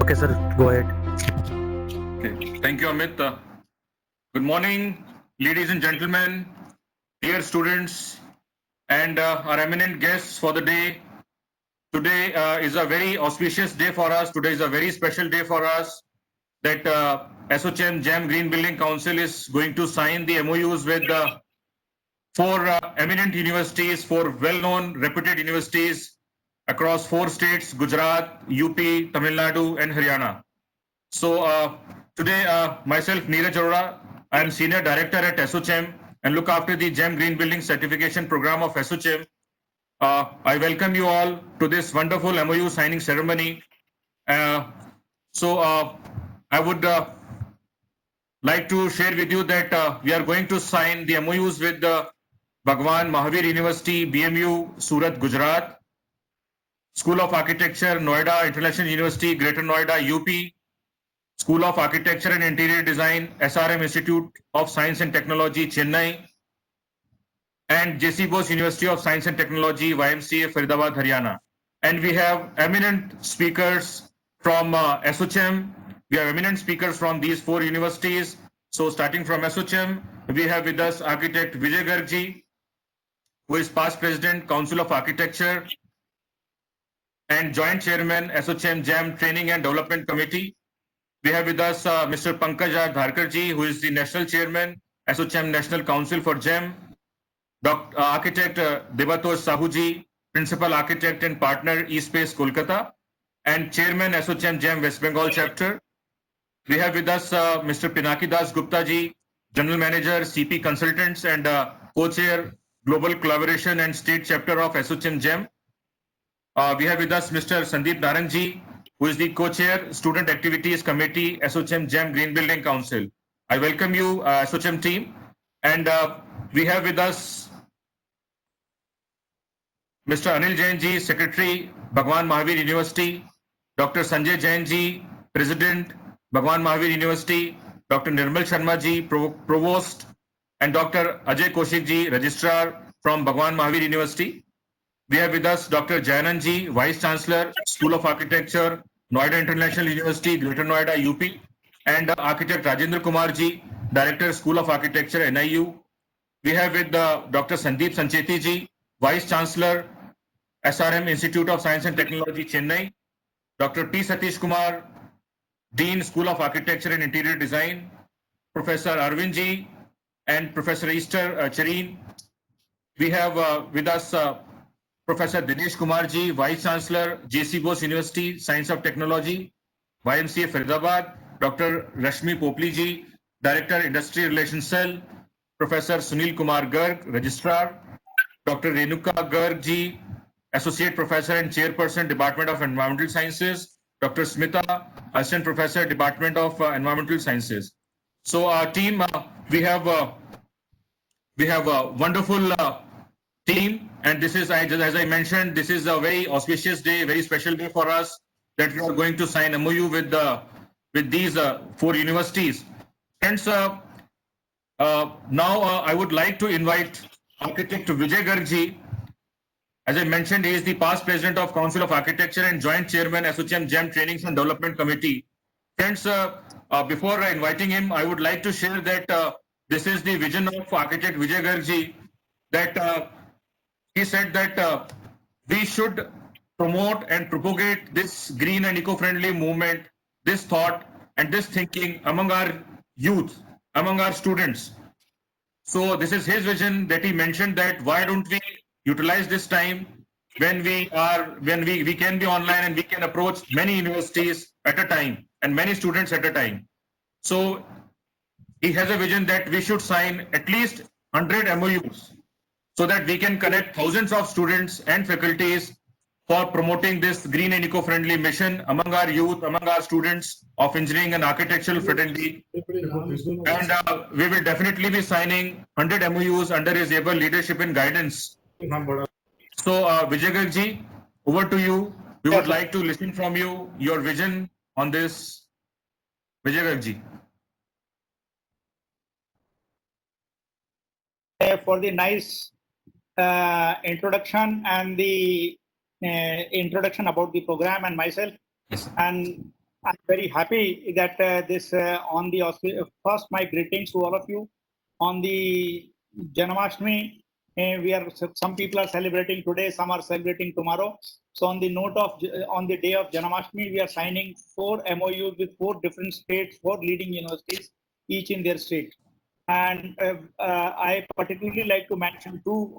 Okay, sir, go ahead. Okay. Thank you, Amit. Good morning, ladies and gentlemen, dear students, and our eminent guests for the day. Today is a very auspicious day for us. Today is a very special day for us that ASSOCHAM GEM Green Building Council is going to sign the MOUs with four eminent universities, four well-known, reputed universities across four states: Gujarat, UP, Tamil Nadu, and Haryana. So today, myself, Neeraj Arora, I am Senior Director at ASSOCHAM and look after the GEM Green Building Certification Program of ASSOCHAM. I welcome you all to this wonderful MOU signing ceremony. I would like to share with you that we are going to sign the MOUs with the Bhagwan Mahavir University, BMU, Surat, Gujarat, School of Architecture, Noida International University, Greater Noida, UP, School of Architecture and Interior Design, SRM Institute of Science and Technology, Chennai, and JC Bose University of Science and Technology, YMCA, Faridabad, Haryana. And we have eminent speakers from ASSOCHAM. We have eminent speakers from these four universities. So starting from ASSOCHAM, we have with us architect Vijay Garg, who is past president, Council of Architecture, and joint chairman, ASSOCHAM GEM Training and Development Committee. We have with us Mr. Pankaj R. Dharkarji, who is the national chairman, ASSOCHAM National Council for GEM. Architect Debatosh Sahuji, principal architect and partner, eSpace Kolkata, and chairman, ASSOCHAM GEM West Bengal chapter. We have with us Mr. Pinaki Das Gupta ji, general manager, CP Consultants, and co-chair, global collaboration and state chapter of ASSOCHAM GEM. We have with us Mr. Sandeep Narangji, who is the co-chair, Student Activities Committee, ASSOCHAM GEM Green Building Council. I welcome you, ASSOCHAM team. And we have with us Mr. Anil Jain ji, Secretary, Bhagwan Mahavir University, Dr. Sanjaya Jain ji, President, Bhagwan Mahavir University, Dr. Nirmal Sharma ji, Provost, and Dr. Ajay Kaushik ji, Registrar from Bhagwan Mahavir University. We have with us Dr. Jayanand ji, Vice Chancellor, School of Architecture, Noida International University, Greater Noida, UP, and architect Rajendra Kumar ji, Director, School of Architecture, NIU. We have with Dr. Sandeep Sancheti ji, Vice Chancellor, SRM Institute of Science and Technology, Chennai. Dr. P. Satish Kumar, Dean, School of Architecture and Interior Design. Professor Arvind ji and Professor Easter Chareen. We have with us Professor Dinesh Kumar ji, Vice Chancellor, JC Bose University, Science of Technology, YMCA Faridabad. Dr. Rashmi Popli ji, Director, Industry Relations Cell. Professor Sunil Kumar Garg, Registrar. Dr. Renuka Garg ji, Associate Professor and Chairperson, Department of Environmental Sciences. Dr. Smita, Assistant Professor, Department of Environmental Sciences. So our team, we have a wonderful team, and this is, as I mentioned, this is a very auspicious day, very special day for us that we are going to sign MOU with these four universities. Friends, now I would like to invite architect Vijay Garg. As I mentioned, he is the past president of Council of Architecture and joint chairman, ASSOCHAM GEM Training and Development Committee. Friends, before inviting him, I would like to share that this is the vision of architect Vijay Garg, that he said that we should promote and propagate this green and eco-friendly movement, this thought and this thinking among our youth, among our students. So this is his vision, that he mentioned that why don't we utilize this time when we can be online and we can approach many universities at a time and many students at a time. So he has a vision that we should sign at least 100 MOUs so that we can connect thousands of students and faculties for promoting this green and eco-friendly mission among our youth, among our students of engineering and architectural fraternity. And we will definitely be signing 100 MOUs under his able leadership and guidance. So Vijay Garg, over to you. We would like to listen from you, your vision on this. Vijay Garg. For the nice introduction and the introduction about the program and myself. Yes. And I'm very happy that on the first, my greetings to all of you on the Janmashtami. Some people are celebrating today, some are celebrating tomorrow. So on the note of on the day of Janmashtami, we are signing 4 MoUs with 4 different states, 4 leading universities, each in their state. And I particularly like to mention two.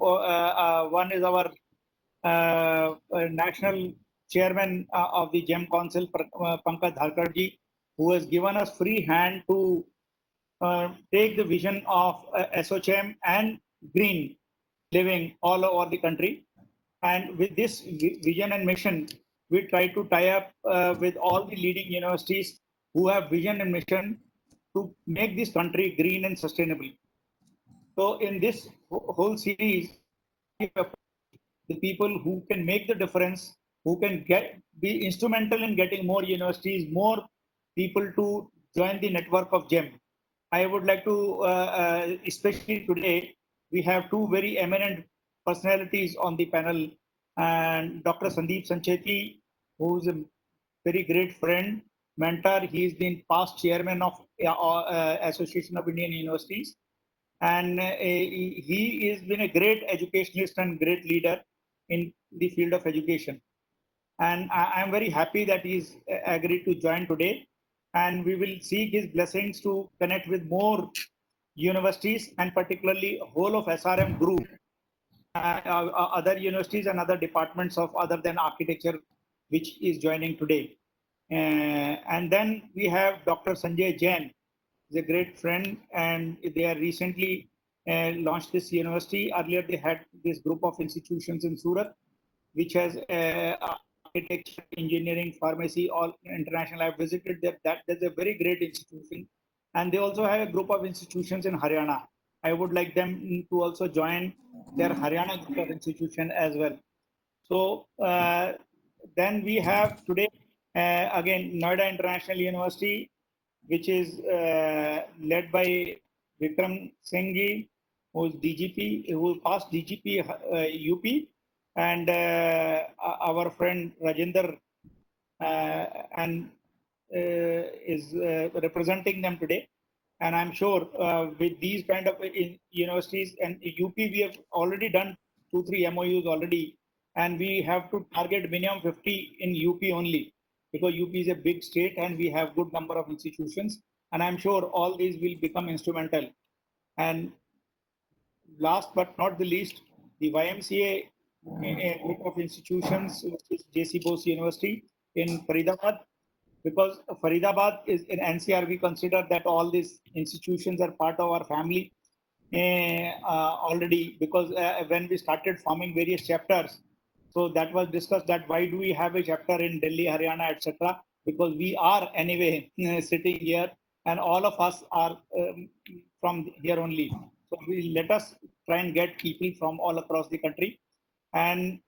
One is our national chairman of the GEM Council, Pankaj Dharkarji, who has given us free hand to take the vision of ASSOCHAM and green living all over the country. And with this vision and mission, we try to tie up with all the leading universities who have vision and mission to make this country green and sustainable. So in this whole series, we have the people who can make the difference, who can be instrumental in getting more universities, more people to join the network of GEM. I would like to, especially today, we have two very eminent personalities on the panel, and Dr. Sandeep Sancheti, who is a very great friend, mentor. He's been past chairman of Association of Indian Universities, and he has been a great educationalist and great leader in the field of education. And I'm very happy that he's agreed to join today. And we will seek his blessings to connect with more universities, and particularly whole of SRM group, other universities and other departments of other than architecture, which is joining today. And then we have Dr. Sanjaya Jain, is a great friend, and they are recently launched this university. Earlier, they had this group of institutions in Surat, which has architecture, engineering, pharmacy, all international. I've visited that. That's a very great institution, and they also have a group of institutions in Haryana. I would like them to also join their Haryana group of institution as well. So then we have today again Noida International University, which is led by Vikram Singh, who is DGP, who passed DGP UP, and our friend Rajinder and is representing them today. And I'm sure with these kind of universities and UP, we have already done 2-3 MOUs already, and we have to target minimum 50 in UP only, because UP is a big state and we have good number of institutions. And I'm sure all these will become instrumental. And last but not the least, the YMCA group of institutions, which is JC Bose University in Faridabad, because Faridabad is in NCR, we consider that all these institutions are part of our family already, because when we started forming various chapters, so that was discussed that why do we have a chapter in Delhi, Haryana, etc. Because we are anyway sitting here, and all of us are from here only. So we let us try and get people from all across the country. And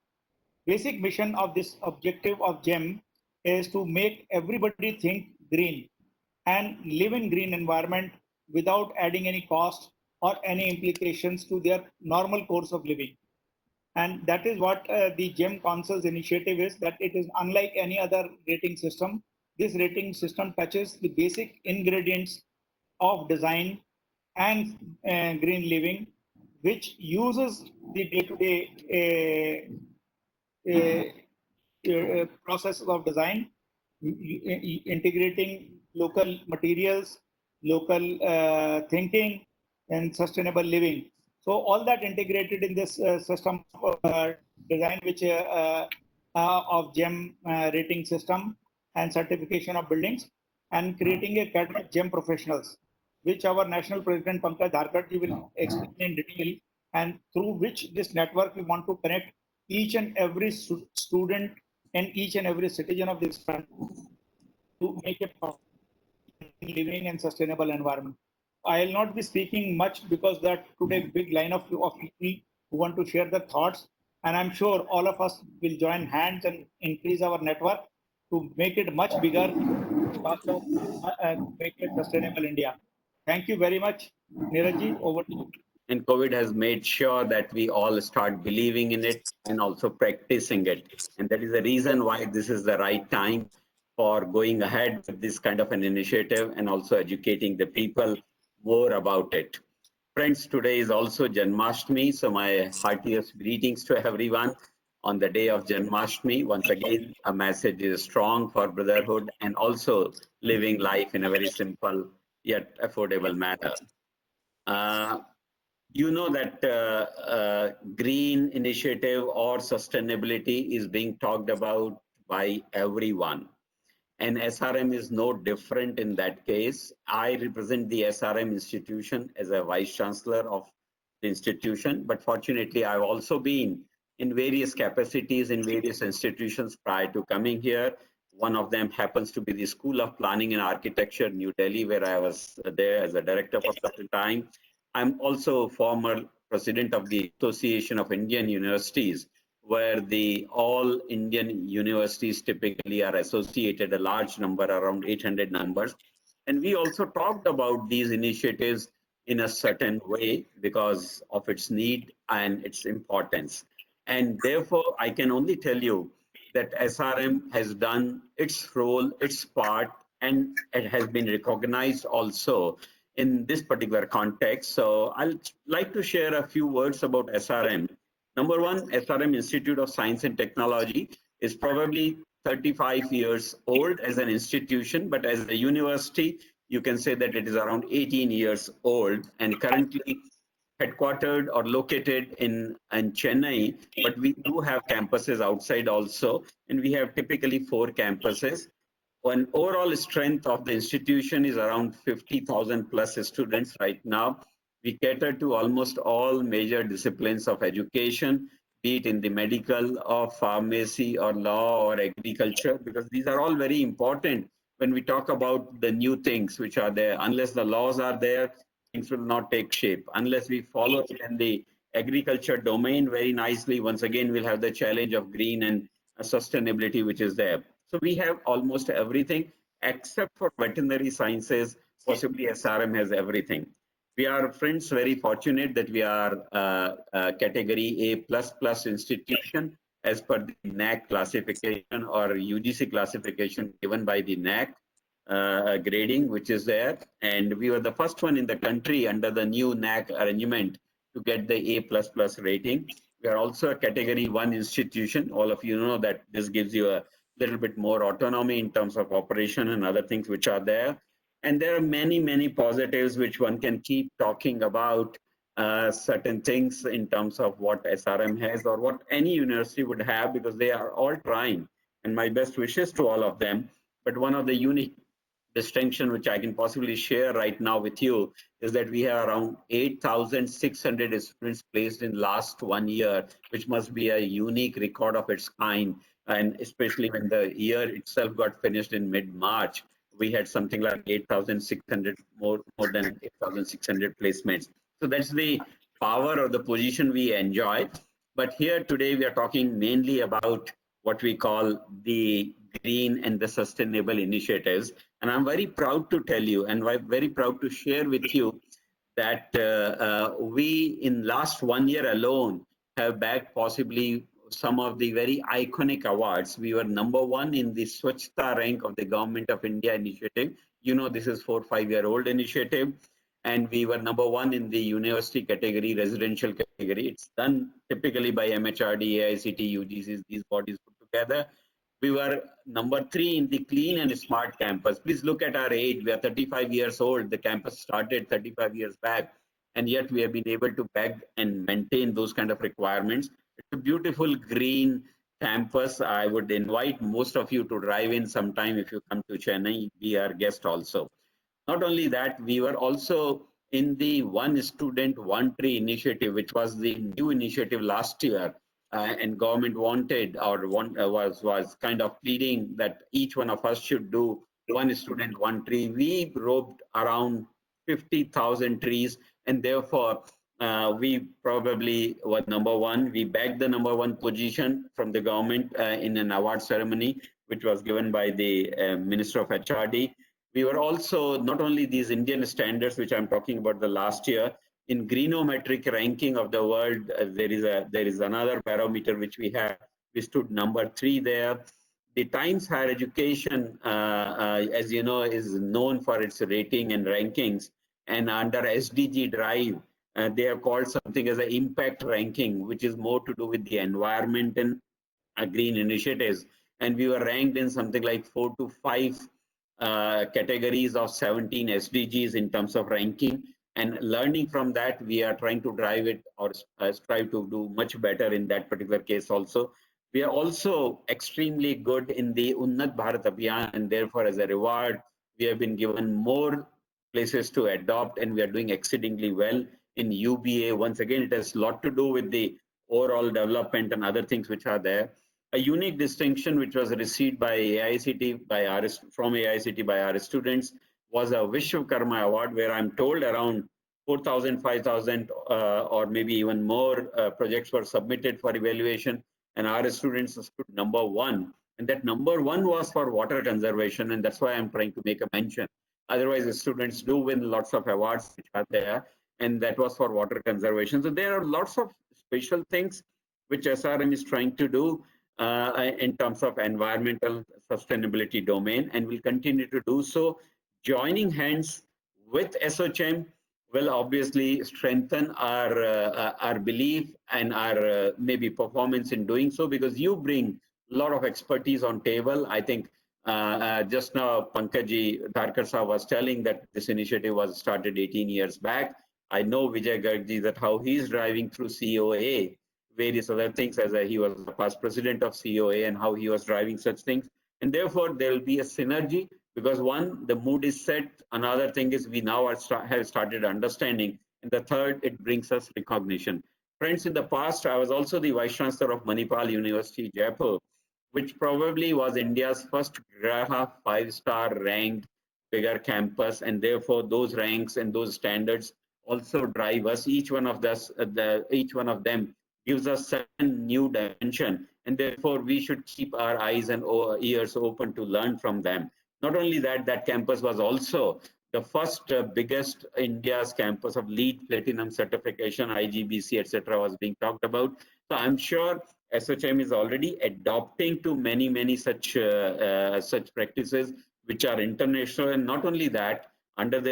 basic mission of this objective of GEM is to make everybody think green and live in green environment without adding any cost or any implications to their normal course of living. And that is what the GEM Council's initiative is, that it is unlike any other rating system. This rating system touches the basic ingredients of design and green living, which uses the day-to-day process of design, integrating local materials, local thinking, and sustainable living. So all that integrated in this system of design, which of GEM rating system and certification of buildings, and creating a cadre of GEM professionals, which our national president Pankaj Dharkarji will explain in detail, and through which this network we want to connect each and every student and each and every citizen of this country to make a living and sustainable environment. I'll not be speaking much because that today big line of people who want to share their thoughts, and I'm sure all of us will join hands and increase our network to make it much bigger, faster, make it sustainable India. Thank you very much, Neeraj. Over to you. And COVID has made sure that we all start believing in it and also practicing it. And that is the reason why this is the right time for going ahead with this kind of an initiative and also educating the people more about it. Friends, today is also Janmashtami, so my heartiest greetings to everyone on the day of Janmashtami. Once again, a message is strong for brotherhood and also living life in a very simple yet affordable manner. Uh, you know that green initiative or sustainability is being talked about by everyone. And SRM is no different in that case. I represent the SRM institution as a vice chancellor of the institution, but fortunately, I've also been in various capacities in various institutions prior to coming here. One of them happens to be the School of Planning and Architecture, New Delhi, where I was there as a director for such a time. I'm also former president of the Association of Indian Universities, where the all Indian universities typically are associated, a large number, around 800 numbers. And we also talked about these initiatives in a certain way because of its need and its importance. And therefore, I can only tell you that SRM has done its role, its part, and it has been recognized also in this particular context. So I'll like to share a few words about SRM. Number one, SRM Institute of Science and Technology is probably 35 years old as an institution, but as a university, you can say that it is around 18 years old and currently headquartered or located in Chennai, but we do have campuses outside also, and we have typically 4 campuses. One overall strength of the institution is around 50,000 plus students right now. We cater to almost all major disciplines of education, be it in the medical or pharmacy or law or agriculture, because these are all very important when we talk about the new things which are there. Unless the laws are there, things will not take shape. Unless we follow it in the agriculture domain very nicely, once again, we'll have the challenge of green and sustainability which is there. So we have almost everything except for veterinary sciences. Possibly SRM has everything. We are, friends, very fortunate that we are a category A++ institution as per the NAC classification or UGC classification given by the NAC grading, which is there. And we were the first one in the country under the new NAC arrangement to get the A++ rating. We are also a category 1 institution. All of you know that this gives you a little bit more autonomy in terms of operation and other things which are there. And there are many, many positives which one can keep talking about certain things in terms of what SRM has or what any university would have, because they are all trying. And my best wishes to all of them. But one of the unique distinction which I can possibly share right now with you is that we have around 8,600 students placed in last 1 year, which must be a unique record of its kind. And especially when the year itself got finished in mid-March, we had something like 8,600, more than 8,600 placements. So that's the power or the position we enjoy. But here today we are talking mainly about what we call the green and the sustainable initiatives. And I'm very proud to tell you, and I'm very proud to share with you that we, in last 1 year alone, have bagged possibly some of the very iconic awards. We were number 1 in the Swachhta rank of the Government of India initiative. You know, this is 4-5-year-old initiative. And we were number 1 in the university category, residential category. It's done typically by MHRD, AICT, UGCs, these bodies put together. We were number 3 in the clean and smart campus. Please look at our age. We are 35 years old. The campus started 35 years back. And yet we have been able to beg and maintain those kind of requirements. It's a beautiful green campus. I would invite most of you to drive in sometime if you come to Chennai. Be our guest also. Not only that, we were also in the One Student, One Tree initiative, which was the new initiative last year. And government wanted or was kind of pleading that each one of us should do one student, one tree. We roped around 50,000 trees, and therefore we probably were number 1. We bagged the number 1 position from the government in an award ceremony, which was given by the Minister of HRD. We were also not only these Indian standards, which I'm talking about the last year, in greenometric ranking of the world, there is another barometer which we have. We stood number 3 there. the Times Higher Education, as you know, is known for its rating and rankings. And under SDG Drive, they have called something as an impact ranking, which is more to do with the environment and green initiatives. And we were ranked in something like 4 to 5 categories of 17 SDGs in terms of ranking. And learning from that, we are trying to drive it or strive to do much better in that particular case also. We are also extremely good in the Unnat Bharat Abhiyan, and therefore, as a reward, we have been given more places to adopt, and we are doing exceedingly well in UBA. Once again, it has a lot to do with the overall development and other things which are there. A unique distinction which was received by AICT from AICT by our students was a Vishwakarma Award, where I'm told around 4,000, 5,000, or maybe even more projects were submitted for evaluation, and our students stood number one. And that number one was for water conservation, and that's why I'm trying to make a mention. Otherwise, the students do win lots of awards which are there, and that was for water conservation. So there are lots of special things which SRM is trying to do in terms of environmental sustainability domain, and will continue to do so. Joining hands with ASSOCHAM will obviously strengthen our belief and our maybe performance in doing so, because you bring a lot of expertise on table. I think just now Pankaj Dharkar Saab was telling that this initiative was started 18 years back. I know Vijay Gargji, that how he's driving through COA, various other things, as he was the past president of COA, and how he was driving such things. And therefore, there will be a synergy, because one, the mood is set. Another thing is we now have started understanding. And the third, it brings us recognition. Friends, in the past, I was also the Vice Chancellor of Manipal University, Jaipur, which probably was India's first Graha 5-star ranked bigger campus. And therefore, those ranks and those standards also drive us. Each one of them gives us certain new dimension, and therefore we should keep our eyes and ears open to learn from them. Not only that, that campus was also the first biggest India's campus of LEED Platinum certification, IGBC, etc. was being talked about. So I'm sure ASSOCHAM is already adopting to many such practices which are international. And not only that, under the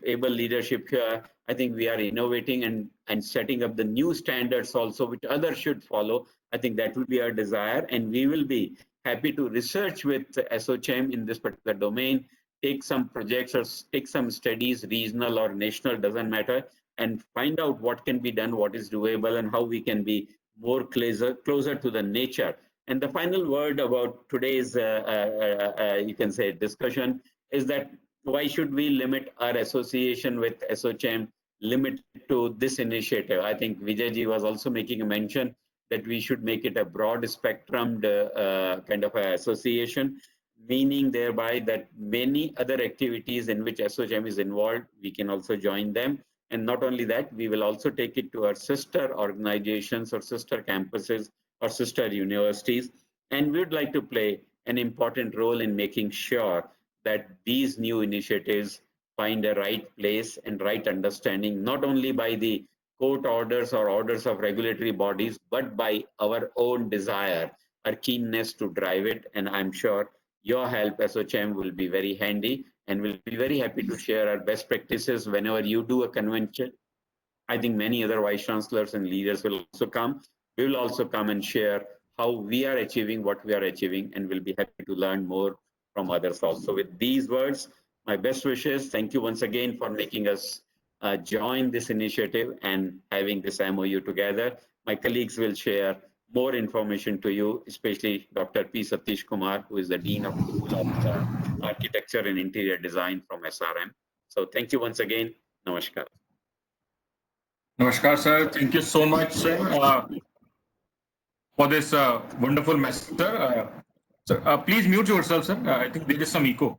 able leadership here, I think we are innovating and setting up the new standards also, which others should follow. I think that will be our desire, and we will be happy to research with ASSOCHAM in this particular domain, take some projects or take some studies, regional or national, doesn't matter, and find out what can be done, what is doable, and how we can be more closer to the nature. And the final word about today's, you can say, discussion is that why should we limit our association with ASSOCHAM, limit to this initiative? I think Vijayji was also making a mention that we should make it a broad spectrum kind of an association, meaning thereby that many other activities in which ASSOCHAM is involved, we can also join them. And not only that, we will also take it to our sister organizations or sister campuses or sister universities. And we would like to play an important role in making sure that these new initiatives find a right place and right understanding, not only by the court orders or orders of regulatory bodies, but by our own desire, our keenness to drive it. And I'm sure your help, ASSOCHAM, will be very handy, and we'll be very happy to share our best practices whenever you do a convention. I think many other vice chancellors and leaders will also come. We will also come and share how we are achieving what we are achieving, and we'll be happy to learn more from others also. With these words, my best wishes. Thank you once again for making us join this initiative and having this MoU together. My colleagues will share more information to you, especially Dr. P. Satish Kumar, who is the Dean of the School of Architecture and Interior Design from SRM. So thank you once again. Namaskar. Namaskar, sir. Thank you so much, sir, for this wonderful message, sir. Sir, please mute yourself, sir. I think there is some echo.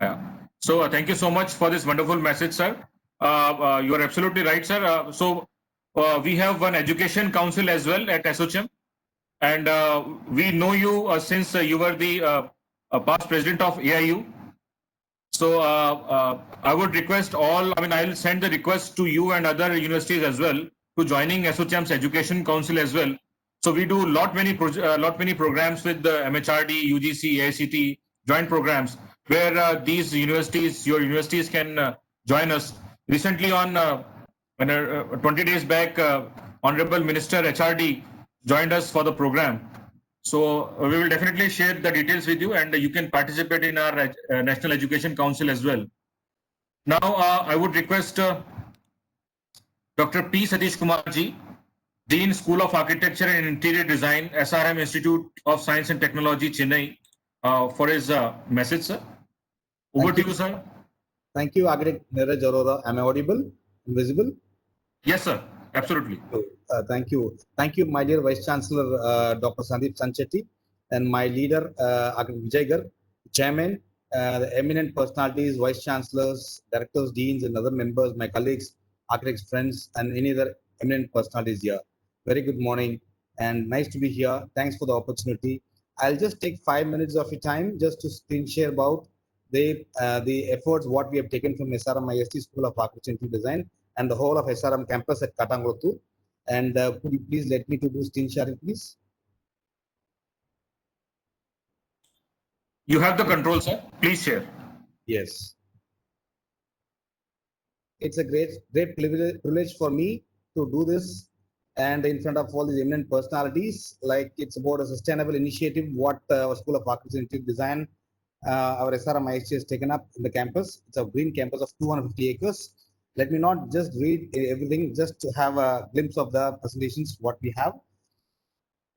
Yeah. So thank you so much for this wonderful message, sir. You are absolutely right, sir. We have one education council as well at ASSOCHAM, and we know you since you were the past president of AIU. So I would request I'll send the request to you and other universities as well to joining ASSOCHAM's education council as well, So we do lot many programs with the MHRD, UGC, AICT joint programs where these universities, your universities can join us. Recently, on 20 days back, Honorable Minister HRD joined us for the program. So we will definitely share the details with you, and you can participate in our National Education Council as well. Now, I would request Dr. P. Satish Kumar ji, Dean, School of Architecture and Interior Design, SRM Institute of Science and Technology, Chennai, for his message, sir. Over to you, sir. Thank you, Architect Neeraj Arora. Am I audible? Visible? Yes, sir. Absolutely. Thank you. Thank you, my dear Vice Chancellor, Dr. Sandeep Sanchetti, and my leader, Architect Vijay Garg, Chairman, the eminent personalities, Vice Chancellors, Directors, Deans, and other members, my colleagues, architects, friends, and any other eminent personalities here. Very good morning and nice to be here. Thanks for the opportunity. I'll just take 5 minutes of your time just to screen share about the efforts what we have taken from SRMIST School of Architecture and Design and the whole of SRM campus at Katangottu. And could you please let me to do screen sharing, please? You have the control, sir. Please share. Yes. It's a great privilege for me to do this and in front of all these eminent personalities. Like it's about a sustainable initiative what our School of Architecture and Design, our SRMIST has taken up in the campus. It's a green campus of 250 acres. Let me not just read everything, just to have a glimpse of the presentations what we have.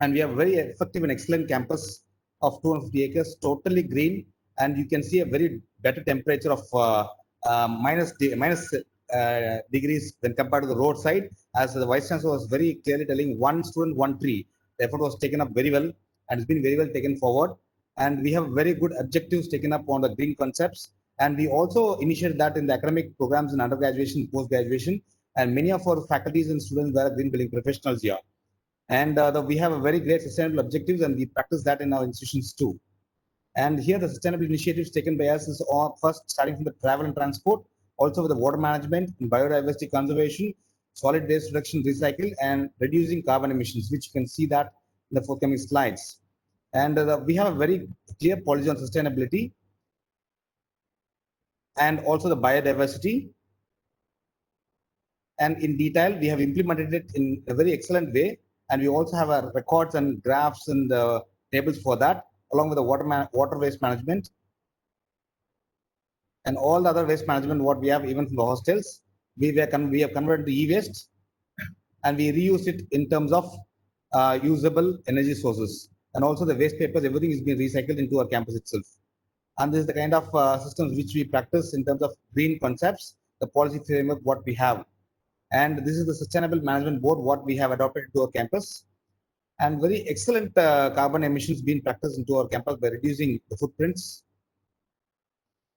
And we have a very effective and excellent campus of 250 acres, totally green, and you can see a very better temperature of minus degrees when compared to the roadside. As the Vice Chancellor was very clearly telling, one student, one tree. The effort was taken up very well and it's been very well taken forward. And we have very good objectives taken up on the green concepts. And we also initiated that in the academic programs in undergraduation, post-graduation, and many of our faculties and students were green building professionals here. And we have a very great sustainable objectives, and we practice that in our institutions too. And here the sustainable initiatives taken by us is all, first starting from the travel and transport, also with the water management, biodiversity conservation, solid waste reduction, recycle, and reducing carbon emissions, which you can see that in the forthcoming slides. And we have a very clear policy on sustainability and also the biodiversity. And in detail, we have implemented it in a very excellent way. And we also have our records and graphs and tables for that, along with the water waste management and all the other waste management what we have even from the hostels. We have converted to e-waste and we reuse it in terms of usable energy sources. And also the waste papers, everything is being recycled into our campus itself. And this is the kind of systems which we practice in terms of green concepts, the policy framework what we have. And this is the Sustainable Management Board what we have adopted to our campus. And very excellent carbon emissions being practiced into our campus by reducing the footprints.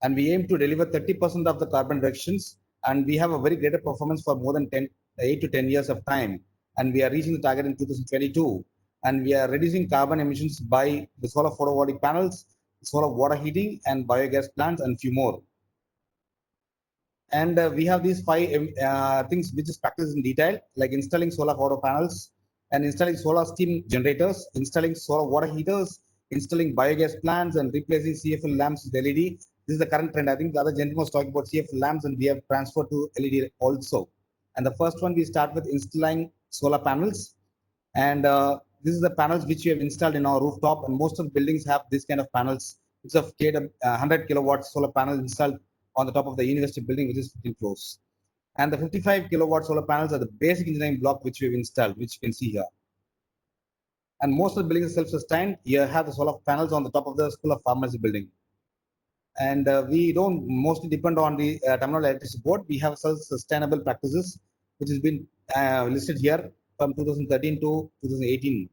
And we aim to deliver 30% of the carbon reductions. And we have a very greater performance for more than 8 to 10 years of time. And we are reaching the target in 2022. And we are reducing carbon emissions by the solar photovoltaic panels, solar water heating, and biogas plants, and few more. And we have these 5 things which is practiced in detail, like installing solar photo panels and installing solar steam generators, installing solar water heaters, installing biogas plants, and replacing CFL lamps with LED. This is the current trend. I think the other gentleman was talking about CFL lamps, and we have transferred to LED also. And the first one, we start with installing solar panels. And this is the panels which we have installed in our rooftop. And most of the buildings have this kind of panels. It's a 100 kilowatt solar panel installed on the top of the university building, which is 15 floors. And the 55 kilowatt solar panels are the basic engineering block which we have installed, which you can see here. And most of the buildings are self-sustained. You have the solar panels on the top of the School of Pharmacy building. And we don't mostly depend on the Tamil Nadu Electricity Board. We have sustainable practices, which has been listed here from 2013 to 2018,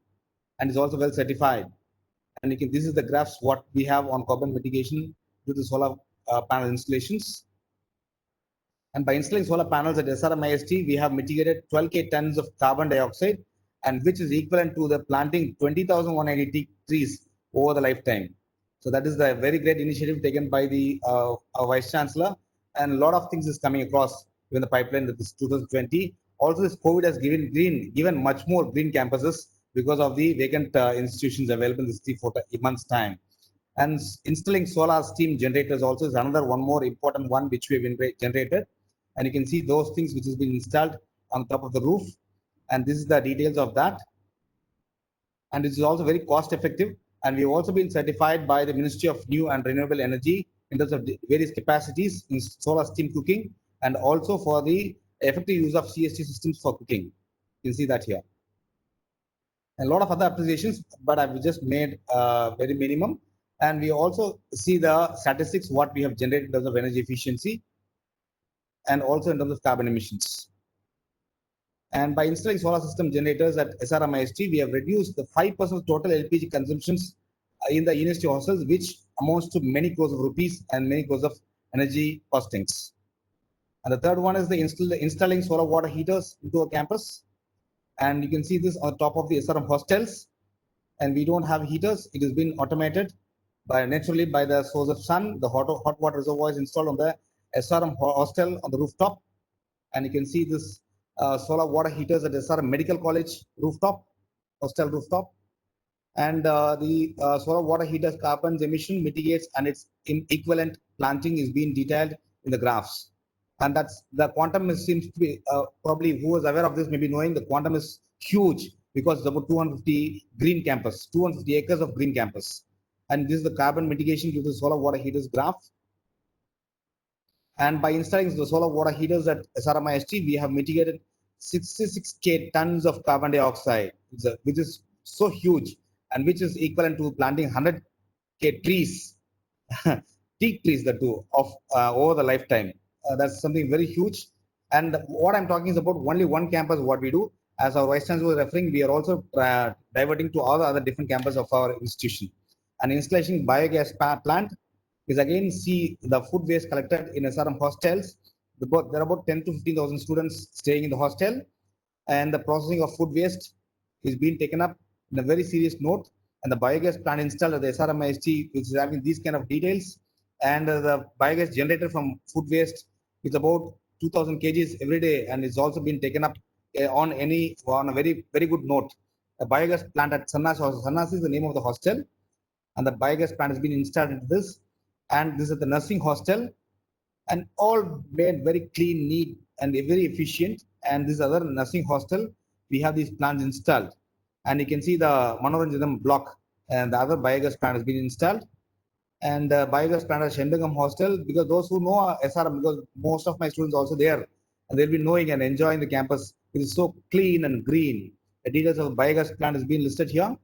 and is also well certified. And you can, this is the graphs what we have on carbon mitigation due to solar panel installations. And by installing solar panels at SRMIST, we have mitigated 12K tons of carbon dioxide, and which is equivalent to the planting 20,180 trees over the lifetime. So that is the very great initiative taken by the our Vice Chancellor, and a lot of things is coming across in the pipeline that is 2020. Also, this COVID has given much more green campuses, because of the vacant institutions available in this 3-4 months time. And installing solar steam generators also is another one more important one which we have generated. And you can see those things which has been installed on top of the roof. And this is the details of that. And this is also very cost effective. And we've also been certified by the Ministry of New and Renewable Energy in terms of various capacities in solar steam cooking and also for the effective use of CST systems for cooking. You can see that here. A lot of other applications, but I've just made very minimum. And we also see the statistics, what we have generated in terms of energy efficiency and also in terms of carbon emissions. And by installing solar system generators at SRMIST, we have reduced the 5% total LPG consumptions in the university hostels, which amounts to many crores of rupees and many crores of energy costings. And the third one is the installing solar water heaters into a campus. And you can see this on top of the SRM hostels. And we don't have heaters. It has been automated naturally by the source of sun. The hot water reservoir is installed on the SRM hostel on the rooftop. And you can see this solar water heaters at SRM Medical College rooftop, hostel rooftop. And the solar water heaters carbon emission mitigates and its equivalent planting is being detailed in the graphs. And that's the quantum seems to be probably who is aware of this may be knowing the quantum is huge because it's about 250 green campus, 250 acres of green campus. And this is the carbon mitigation due to the solar water heaters graph. And by installing the solar water heaters at SRMIST, we have mitigated 66K tons of carbon dioxide, which is so huge and which is equivalent to planting 100K trees, teak trees that do of over the lifetime. That's something very huge. And what I'm talking is about only one campus, what we do. As our Vice Chancellor was referring, we are also diverting to all the other different campuses of our institution. And installation biogas plant is again see the food waste collected in SRM hostels. There are about 10 to 15,000 students staying in the hostel, and the processing of food waste is being taken up in a very serious note. And the biogas plant installed at the SRMIST, which is having these kind of details, and the biogas generator from food waste is about 2,000 kgs every day, and it's also been taken up on a very good note. The biogas plant at Sannas is the name of the hostel, and the biogas plant has been installed into this. And this is the nursing hostel, and all made very clean, neat, and very efficient. And this other nursing hostel, we have these plants installed. And you can see the Manoranjanam block, and the other biogas plant has been installed. And the biogas plant at Shendagam hostel, because those who know SRM, because most of my students also there, and they'll be knowing and enjoying the campus. It is so clean and green. The details of the biogas plant has been listed here.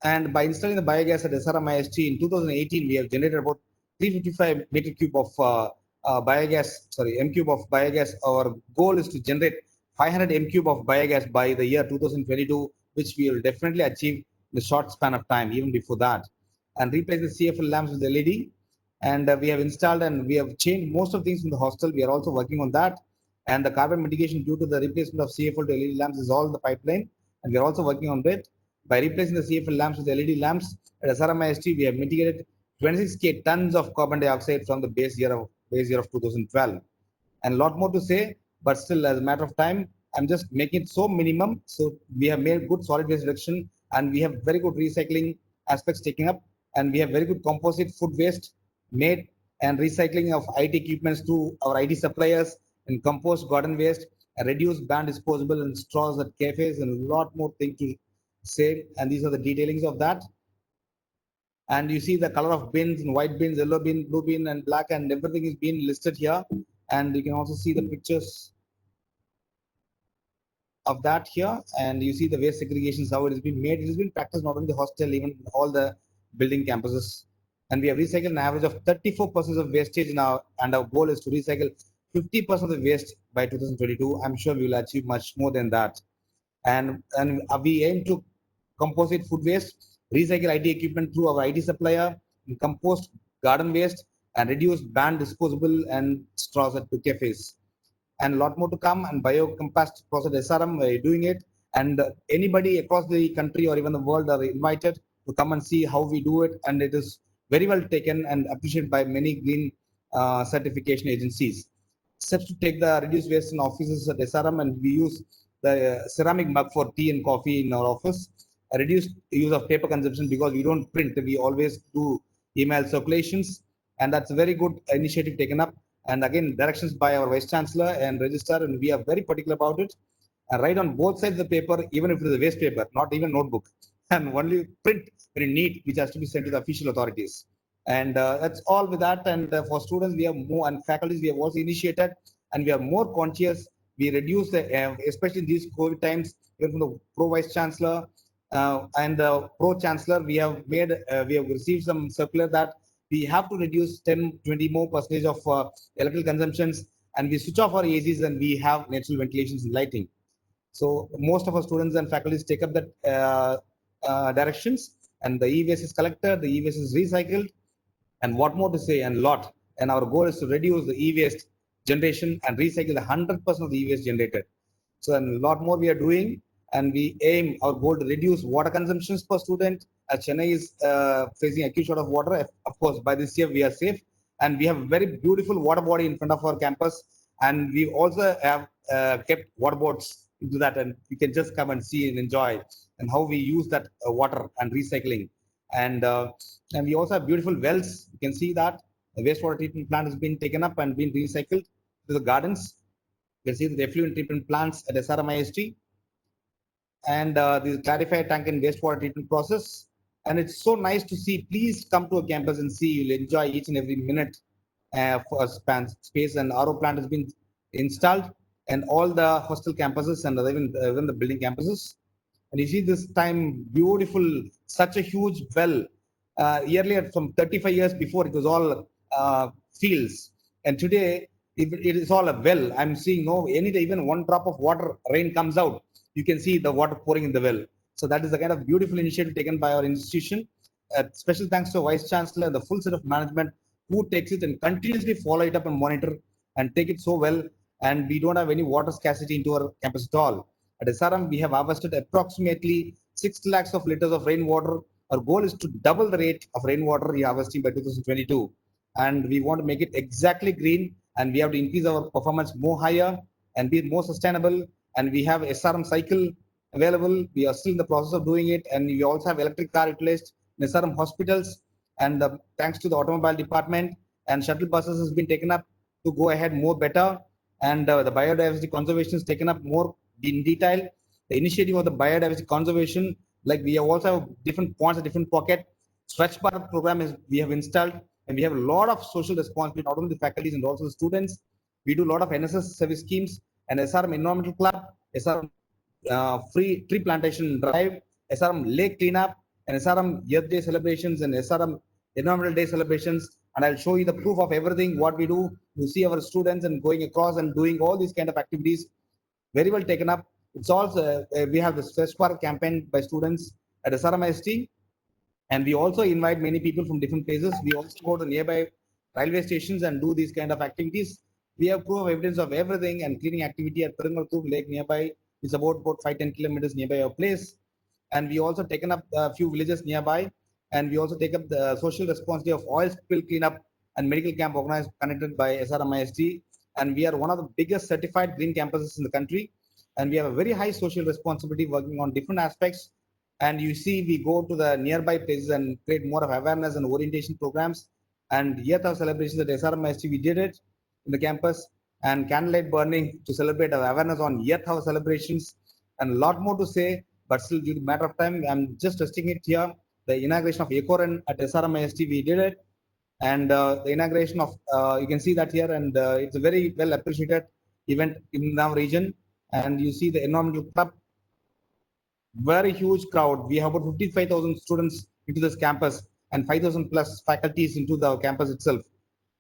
And by installing the biogas at SRMIST in 2018, we have generated about 355 meter cube of M cube of biogas. Our goal is to generate 500 M cube of biogas by the year 2022, which we will definitely achieve in the short span of time, even before that. And replace the CFL lamps with LED. And we have installed and we have changed most of things in the hostel. We are also working on that. And the carbon mitigation due to the replacement of CFL to LED lamps is all in the pipeline. And we are also working on it. By replacing the CFL lamps with LED lamps at SRMIST, we have mitigated 26K tons of carbon dioxide from the base year of 2012. And a lot more to say, but still, as a matter of time, I'm just making it so minimum. So we have made good solid waste reduction, and we have very good recycling aspects taken up, and we have very good composite food waste made, and recycling of IT equipments to our IT suppliers, and compost garden waste, and reduce banned disposable and straws at cafes, and a lot more things to say. And these are the detailings of that. And you see the color of bins and white bins, yellow bin, blue bin, and black, and everything is being listed here. And you can also see the pictures of that here. And you see the waste segregations, how it has been made. It has been practiced not only in the hostel, even in all the building campuses. And we have recycled an average of 34% of wastage in and our goal is to recycle 50% of the waste by 2022. I'm sure we will achieve much more than that. And we aim to composite food waste, recycle IT equipment through our IT supplier, and compost garden waste, and reduce banned disposable and straws at the cafes. And a lot more to come. And biocompast process SRM, we're doing it. And anybody across the country or even the world are invited to come and see how we do it. And it is very well taken and appreciated by many green certification agencies. Steps to take the reduced waste in offices at SRM, and we use the ceramic mug for tea and coffee in our office, a reduced use of paper consumption because we don't print, we always do email circulations, and that's a very good initiative taken up. And again, directions by our Vice Chancellor and Registrar, and we are very particular about it. And write on both sides of the paper, even if it is a waste paper, not even notebook, and only print very neat, which has to be sent to the official authorities. And that's all with that. And for students, we have more, and faculties, we have also initiated, and we are more conscious. We reduce the, especially in these COVID times, even from the Pro Vice Chancellor and the Pro Chancellor, we have made, we have received some circular that we have to reduce 10, 20 more percentage of electrical consumptions, and we switch off our ACs and we have natural ventilations and lighting. So most of our students and faculties take up that directions, and the e-waste is collected, the e-waste is recycled, and what more to say, and lot. And our goal is to reduce the e-waste generation and recycle the 100% of the e-waste generated. So a lot more we are doing, and we aim our goal to reduce water consumptions per student. As Chennai is facing acute short of water, of course, by this year we are safe, and we have a very beautiful water body in front of our campus, and we also have kept water boards into that, and you can just come and see and enjoy and how we use that water and recycling. And we also have beautiful wells. You can see that the wastewater treatment plant has been taken up and been recycled to the gardens. You can see the effluent treatment plants at SRMIST, and the clarified tank and wastewater treatment process. And it's so nice to see. Please come to a campus and see. You'll enjoy each and every minute for space. And RO plant has been installed, and all the hostel campuses and even the building campuses. And you see this time beautiful, such a huge well. Earlier, from 35 years before, it was all fields, and today it is all a well. I'm seeing even one drop of water, rain comes out, you can see the water pouring in the well. So that is the kind of beautiful initiative taken by our institution. Special thanks to Vice Chancellor and the full set of management who takes it and continuously follow it up and monitor and take it so well. And we don't have any water scarcity into our campus at all. At SRM, we have harvested approximately 6 lakhs of liters of rainwater. Our goal is to double the rate of rainwater harvesting by 2022. And we want to make it exactly green, and we have to increase our performance more higher and be more sustainable. And we have SRM cycle available. We are still in the process of doing it. And we also have electric car utilized in SRM hospitals. And thanks to the automobile department, and shuttle buses has been taken up to go ahead more better. And the biodiversity conservation is taken up more in detail. The initiative of the biodiversity conservation, like we also have different points, a different pocket. Swachh Bharat program is we have installed, and we have a lot of social responsibility, not only the faculties and also the students. We do a lot of NSS service schemes, and SRM Environmental Club, SRM Free Tree Plantation Drive, SRM Lake Cleanup, and SRM Earth Day celebrations, and SRM Environmental Day celebrations. And I'll show you the proof of everything what we do. You see our students and going across and doing all these kind of activities, very well taken up. It's also we have the Swachh Bharat campaign by students at SRMIST, and we also invite many people from different places. We also go to nearby railway stations and do these kind of activities. We have proof of evidence of everything, and cleaning activity at Perumalthu Lake nearby is about 5-10 kilometers nearby our place. And we also taken up a few villages nearby, and we also take up the social responsibility of oil spill cleanup and medical camp organized connected by SRMIST. And we are one of the biggest certified green campuses in the country, and we have a very high social responsibility working on different aspects. And you see, we go to the nearby places and create more of awareness and orientation programs. And yet our celebrations at SRMIST, we did it in the campus, and candlelight burning to celebrate our awareness on yet our celebrations, and a lot more to say, but still due to matter of time, I'm just testing it here. The inauguration of Ecoren at SRMIST, we did it. And the inauguration of, you can see that here, and it's a very well appreciated event in our region. And you see the environmental club, very huge crowd. We have about 55,000 students into this campus and 5,000 plus faculties into the campus itself.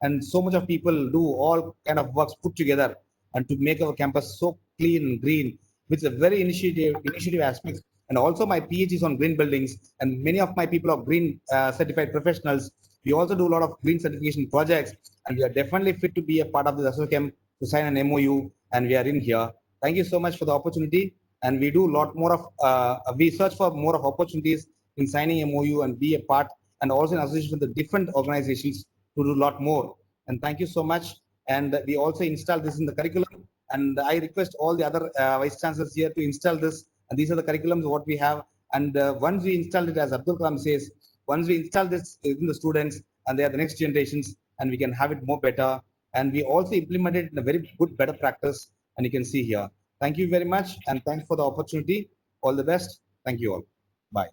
And so much of people do all kind of works put together and to make our campus so clean and green, which is a very initiative aspect. And also my PhD is on green buildings, and many of my people are green certified professionals. We also do a lot of green certification projects, and we are definitely fit to be a part of the ASSOCHAM to sign an MoU, and we are in here. Thank you so much for the opportunity. And we do a lot more of, we search for more of opportunities in signing MoU and be a part, and also in association with the different organizations to do a lot more. And thank you so much. And we also install this in the curriculum, And I request all the other vice chancellors here to install this. And these are the curriculums what we have. And once we install it, as Abdul Kalam says, once we install this in the students and they are the next generations, and we can have it more better. And we also implement it in a very good, better practice. And you can see here. Thank you very much. And thanks for the opportunity. All the best. Thank you all. Bye.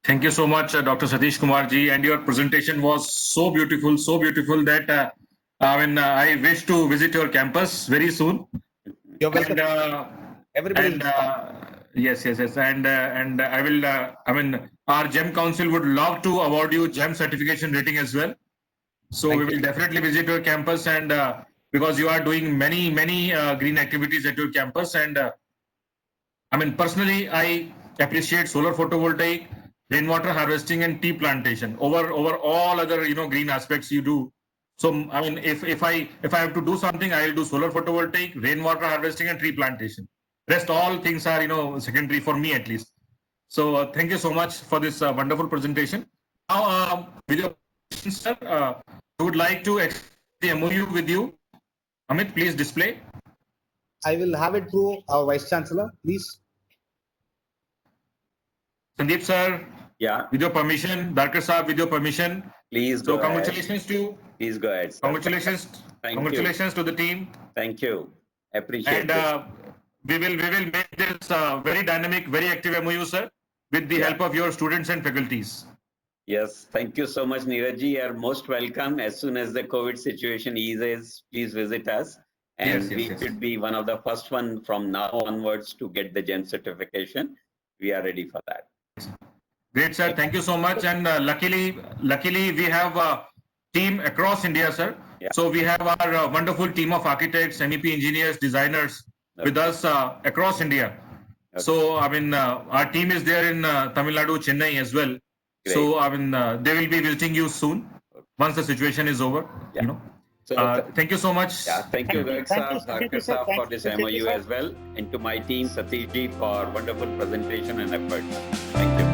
Thank you so much, Dr. Satish Kumar ji, and your presentation was so beautiful that I wish to visit your campus very soon. You're welcome. Everybody. Yes, and I will. Our GEM Council would love to award you GEM certification rating as well. So we will definitely visit your campus, and because you are doing many green activities at your campus, and personally, I appreciate solar photovoltaic, rainwater harvesting, and tea plantation over all other green aspects you do. So if I have to do something, I will do solar photovoltaic, rainwater harvesting, and tree plantation. Rest all things are secondary for me at least. So thank you so much for this wonderful presentation. Now with your questions, sir, I would like to extend the MoU with you. Amit, please display. I will have it through our Vice Chancellor, please. Sandeep sir, Yeah, with your permission, Darkar Saab, with your permission. please go So ahead. congratulations to Please go ahead, sir. congratulations to the team. Thank you. Appreciate And it. we will make this very dynamic, very active MoU, sir, with the help of your students and faculties. Yes, thank you so much, Neeraj ji. You are most welcome. As soon as the COVID situation eases, please visit us. And Yes, we yes. should be one of the first one from now onwards to get the GEM certification. We are ready for that. Great, sir. Thank you so much. And luckily, we have a team across India, sir. Yeah. So we have our wonderful team of architects, MEP engineers, designers with us across India. Okay. So our team is there in Tamil Nadu, Chennai as well. Great. So they will be visiting you soon once the situation is over. Yeah. So Thank you so much. yeah, thank you, Garg Thank you, Saab, thank you, Darkar sir. Saab, for Thank this you, MoU sir. as well, and to my team, Satish ji, for wonderful presentation and effort. Thank you.